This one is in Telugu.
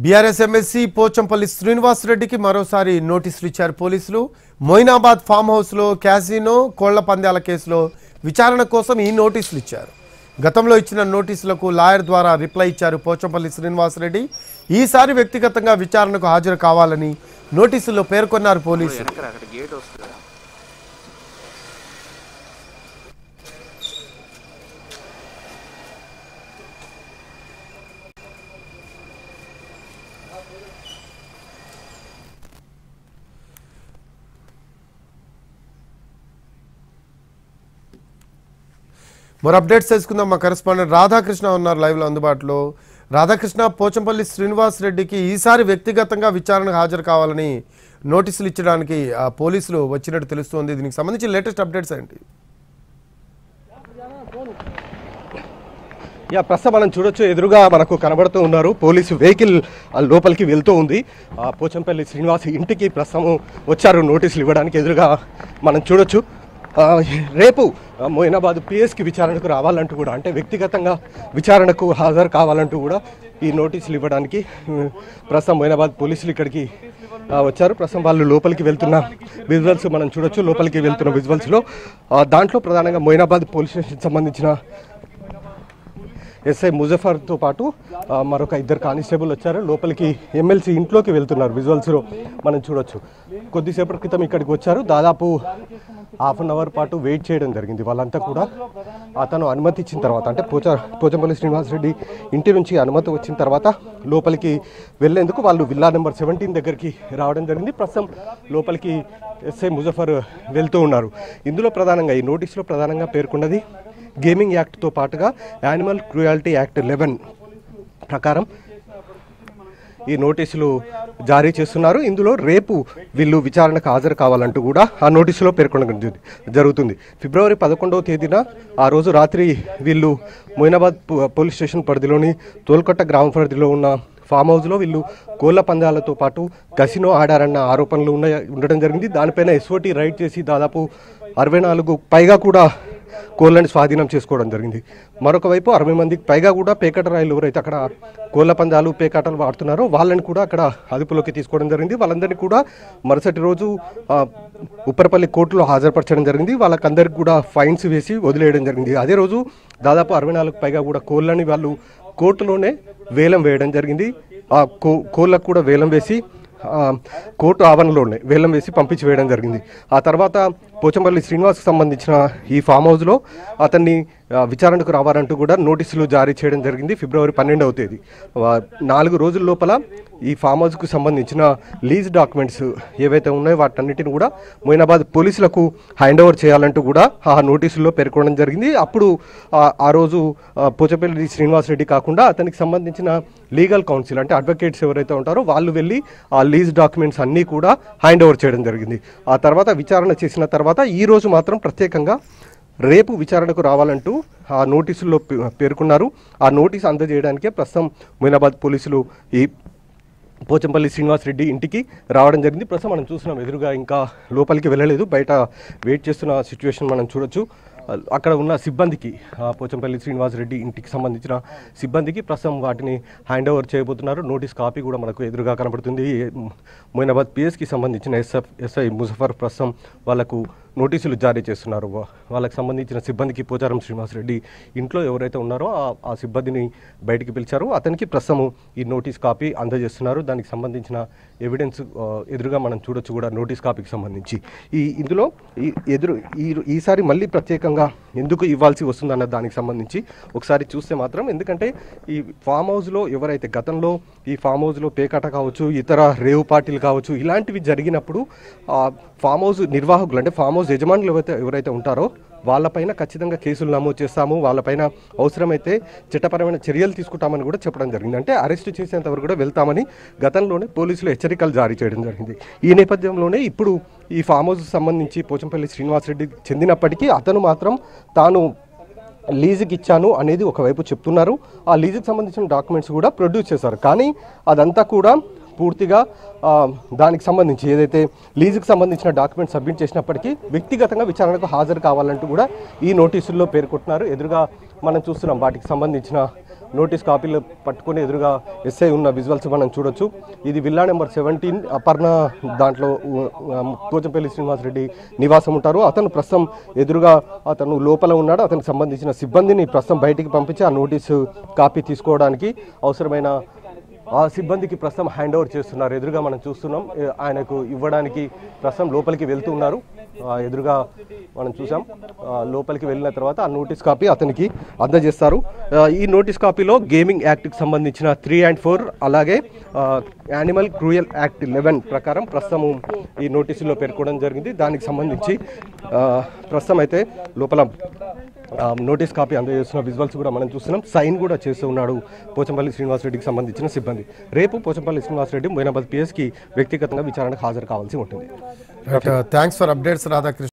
బీఆర్ఎస్ ఎమ్మెల్సీ పోచంపల్లి శ్రీనివాస్ రెడ్డికి మరోసారి నోటీసులు ఇచ్చారు పోలీసులు. మొయినాబాద్ ఫామ్ హౌస్లో క్యాసినో కోళ్ల పందాల కేసులో విచారణ కోసం ఈ నోటీసులు ఇచ్చారు. గతంలో ఇచ్చిన నోటీసులకు లాయర్ ద్వారా రిప్లై ఇచ్చారు పోచంపల్లి శ్రీనివాస్ రెడ్డి. ఈసారి వ్యక్తిగతంగా విచారణకు హాజరు కావాలని నోటీసుల్లో పేర్కొన్నారు పోలీసులు. మరో అప్డేట్స్ తెలుసుకుందాం. మా కరెస్పాండెంట్ రాధాకృష్ణ ఉన్నారు లైవ్లో అందుబాటులో. రాధాకృష్ణ, పోచంపల్లి శ్రీనివాస్ రెడ్డికి ఈసారి వ్యక్తిగతంగా విచారణకు హాజరు కావాలని నోటీసులు ఇచ్చడానికి పోలీసులు వచ్చినట్టు తెలుస్తోంది. దీనికి సంబంధించి లేటెస్ట్ అప్డేట్స్ ఏంటి? ప్రస్తుతం మనం చూడొచ్చు, ఎదురుగా మనకు కనబడుతూ ఉన్నారు. పోలీసు వెహికల్ లోపలికి వెళ్తూ ఉంది. పోచంపల్లి శ్రీనివాస్ ఇంటికి ప్రస్తుతం వచ్చారు నోటీసులు ఇవ్వడానికి. ఎదురుగా మనం చూడొచ్చు, రేపు మొయినాబాద్ పిఎస్కి విచారణకు రావాలంటూ కూడా, అంటే వ్యక్తిగతంగా విచారణకు హాజరు కావాలంటూ కూడా ఈ నోటీసులు ఇవ్వడానికి ప్రస్తుతం మొయినాబాద్ పోలీసులు ఇక్కడికి వచ్చారు. ప్రస్తుతం వాళ్ళు లోపలికి వెళ్తున్న విజువల్స్ మనం చూడొచ్చు. లోపలికి వెళ్తున్న విజువల్స్లో దాంట్లో ప్రధానంగా మొయినాబాద్ పోలీస్ స్టేషన్కి సంబంధించిన ఎస్ఐ ముజఫర్తో పాటు మరొక ఇద్దరు కానిస్టేబుల్ వచ్చారు. లోపలికి ఎమ్మెల్సీ ఇంట్లోకి వెళ్తున్నారు. విజువల్స్లో మనం చూడొచ్చు. కొద్దిసేపటి క్రితం ఇక్కడికి వచ్చారు. దాదాపు హాఫ్ అన్ అవర్ పాటు వెయిట్ చేయడం జరిగింది. వాళ్ళంతా కూడా అతను అనుమతి ఇచ్చిన తర్వాత, అంటే పోచంపల్లి శ్రీనివాస్ రెడ్డి ఇంటి నుంచి అనుమతి వచ్చిన తర్వాత లోపలికి వెళ్లేందుకు వాళ్ళు విల్లా నెంబర్ 17 దగ్గరికి రావడం జరిగింది. ప్రస్తుతం లోపలికి ఎస్ఐ ముజఫర్ వెళ్తూ ఉన్నారు. ఇందులో ప్రధానంగా, ఈ నోటీసులో ప్రధానంగా పేర్కొన్నది గేమింగ్ యాక్ట్తో పాటుగా యానిమల్ క్రూయాలిటీ యాక్ట్ 11 ప్రకారం ఈ నోటీసులు జారీ చేస్తున్నారు. ఇందులో రేపు వీళ్ళు విచారణకు హాజరు కావాలంటూ కూడా ఆ నోటీసులో పేర్కొనడం జరుగుతుంది. ఫిబ్రవరి 11వ తేదీన ఆ రోజు రాత్రి వీళ్ళు మొయినాబాద్ పోలీస్ స్టేషన్ పరిధిలోని తోల్కొట్ట గ్రామ పరిధిలో ఉన్న ఫామ్ హౌస్లో వీళ్ళు కోళ్ల పందాలతో పాటు కసినో ఆడారన్న ఆరోపణలు ఉండడం జరిగింది. దానిపైన ఎస్ఓటీ రైడ్ చేసి దాదాపు 64 పైగా కూడా కోళ్ళని స్వాధీనం చేసుకోవడం జరిగింది. మరొక వైపు 60 మందికి పైగా కూడా పేకాట రాయలు ఎవరైతే అక్కడ కోళ్ల పందాలు పేకాటలు వాడుతున్నారో వాళ్ళని కూడా అక్కడ అదుపులోకి తీసుకోవడం జరిగింది. వాళ్ళందరినీ కూడా మరుసటి రోజు ఉప్పరపల్లి కోర్టులో హాజరుపరచడం జరిగింది. వాళ్ళకందరికీ కూడా ఫైన్స్ వేసి వదిలేయడం జరిగింది. అదే రోజు దాదాపు 64 పైగా కూడా కోళ్ళని వాళ్ళు కోర్టులోనే వేలం వేయడం జరిగింది. ఆ కోళ్ళకు కూడా వేలం వేసి కోర్టు ఆవరణలోనే వేలం వేసి పంపించి వేయడం జరిగింది. ఆ తర్వాత పోచంపల్లి శ్రీనివాస్కి సంబంధించిన ఈ ఫామ్ హౌస్లో అతన్ని విచారణకు రావాలంటూ కూడా నోటీసులు జారీ చేయడం జరిగింది. ఫిబ్రవరి 12వ తేదీ 4 రోజుల లోపల ఈ ఫామ్ హౌస్కు సంబంధించిన లీజ్ డాక్యుమెంట్స్ ఏవైతే ఉన్నాయో వాటన్నిటిని కూడా మొయినాబాద్ పోలీసులకు హ్యాండ్ ఓవర్ చేయాలంటూ కూడా ఆ నోటీసుల్లో పేర్కొనడం జరిగింది. అప్పుడు ఆ రోజు పోచంపల్లి శ్రీనివాస్ రెడ్డి కాకుండా అతనికి సంబంధించిన లీగల్ కౌన్సిల్, అంటే అడ్వకేట్స్ ఎవరైతే ఉంటారో వాళ్ళు వెళ్ళి ఆ లీజ్ డాక్యుమెంట్స్ అన్నీ కూడా హ్యాండ్ ఓవర్ చేయడం జరిగింది. ఆ తర్వాత విచారణ చేసిన తర్వాత ఈరోజు మాత్రం ప్రత్యేకంగా రేపు విచారణకు రావాలంటూ ఆ నోటీసుల్లో పేర్కొన్నారు. ఆ నోటీసు అందజేయడానికే ప్రస్తుతం మొయినాబాద్ పోలీసులు ఈ పోచంపల్లి శ్రీనివాస్ రెడ్డి ఇంటికి రావడం జరిగింది. ప్రస్తుతం మనం చూస్తున్నాం, ఎదురుగా ఇంకా లోపలికి వెళ్ళలేదు, బయట వెయిట్ చేస్తున్న సిచ్యువేషన్ మనం చూడొచ్చు. అక్కడ ఉన్న సిబ్బందికి, పోచంపల్లి శ్రీనివాస్ రెడ్డి ఇంటికి సంబంధించిన సిబ్బందికి ప్రస్తుతం వాటిని హ్యాండ్ ఓవర్ చేయబోతున్నారు. నోటీస్ కాపీ కూడా మనకు ఎదురుగా కనబడుతుంది. మొయినాబాద్ పిఎస్కి సంబంధించిన ఎస్ఐ ముజఫర్ ప్రస్తుతం వాళ్లకు నోటీసులు జారీ చేస్తున్నారు. వాళ్ళకి సంబంధించిన సిబ్బందికి పోచారం శ్రీనివాస్ రెడ్డి ఇంట్లో ఎవరైతే ఉన్నారో ఆ సిబ్బందిని బయటికి పిలిచారు. అతనికి ప్రస్తుతం ఈ నోటీస్ కాపీ అందజేస్తున్నారు. దానికి సంబంధించిన ఎవిడెన్స్ ఎదురుగా మనం చూడొచ్చు కూడా, నోటీస్ కాపీకి సంబంధించి. ఇందులో ఈసారి మళ్ళీ ప్రత్యేకంగా ఎందుకు ఇవ్వాల్సి వస్తుందన్న దానికి సంబంధించి ఒకసారి చూస్తే మాత్రం, ఎందుకంటే ఈ ఫామ్ హౌస్లో ఎవరైతే గతంలో ఈ ఫామ్ హౌస్లో పేకాట కావచ్చు, ఇతర రేవు పార్టీలు కావచ్చు, ఇలాంటివి జరిగినప్పుడు ఫామ్ హౌస్ నిర్వాహకులు, అంటే ఫామ్ హౌస్ యజమానులు ఎవరైతే ఉంటారో వాళ్ళపైన ఖచ్చితంగా కేసులు నమోదు చేస్తాము, వాళ్ళపైన అవసరమైతే చట్టపరమైన చర్యలు తీసుకుంటామని కూడా చెప్పడం జరిగింది. అంటే అరెస్ట్ చేసేంత వరకు కూడా వెళ్తామని గతంలోనే పోలీసులు హెచ్చరికలు జారీ చేయడం జరిగింది. ఈ నేపథ్యంలోనే ఇప్పుడు ఈ ఫామ్ హౌస్కి సంబంధించి పోచంపల్లి శ్రీనివాస్ రెడ్డి చెందినప్పటికీ అతను మాత్రం తాను లీజుకి ఇచ్చాను అనేది ఒకవైపు చెప్తున్నారు. ఆ లీజుకి సంబంధించిన డాక్యుమెంట్స్ కూడా ప్రొడ్యూస్ చేశారు. కానీ అదంతా కూడా పూర్తిగా దానికి సంబంధించి ఏదైతే లీజుకి సంబంధించిన డాక్యుమెంట్ సబ్మిట్ చేసినప్పటికీ వ్యక్తిగతంగా విచారణకు హాజరు కావాలంటూ కూడా ఈ నోటీసుల్లో పేర్కొంటున్నారు. ఎదురుగా మనం చూస్తున్నాం వాటికి సంబంధించిన నోటీస్ కాపీలు పట్టుకొని ఎదురుగా ఎస్ఐ ఉన్న విజువల్స్ మనం చూడొచ్చు. ఇది విల్లా నెంబర్ 17 అపర్ణ దాంట్లో పోచంపల్లి శ్రీనివాసరెడ్డి నివాసం ఉంటారు. అతను ప్రస్తుతం ఎదురుగా అతను లోపల ఉన్నాడు. అతనికి సంబంధించిన సిబ్బందిని ప్రస్తుతం బయటికి పంపించి ఆ నోటీసు కాపీ తీసుకోవడానికి అవసరమైన ఆ సిబ్బందికి ప్రస్తుతం హ్యాండ్ ఓవర్ చేస్తున్నారు. ఎదురుగా మనం చూస్తున్నాం, ఆయనకు ఇవ్వడానికి ప్రస్తుతం లోపలికి వెళ్తున్నారు. ఎదురుగా మనం చూసాం. లోపలికి వెళ్ళిన తర్వాత ఆ నోటీస్ కాపీ అతనికి అందజేస్తారు. ఈ నోటీస్ కాపీలో గేమింగ్ యాక్ట్కి సంబంధించిన 3 and 4 అలాగే యానిమల్ క్రూయల్ యాక్ట్ 11 ప్రకారం ప్రస్తుతం ఈ నోటీసులో పేర్కొనడం జరిగింది. దానికి సంబంధించి ప్రస్తుతం అయితే లోపల నోటీస్ కాపీ అందజేస్తున్న విజువల్స్ కూడా మనం చూస్తున్నాం. సైన్ కూడా చేస్తూ ఉన్నాడు పోచంపల్లి శ్రీనివాసరెడ్డికి సంబంధించిన సిబ్బంది. రేపు పోచంపల్లి శ్రీనివాసరెడ్డి మొయినాబాద్ పిఎస్కి వ్యక్తిగతంగా విచారణకు హాజరు కావాల్సి ఉంటుంది. Thanks for updates Radhakrishna.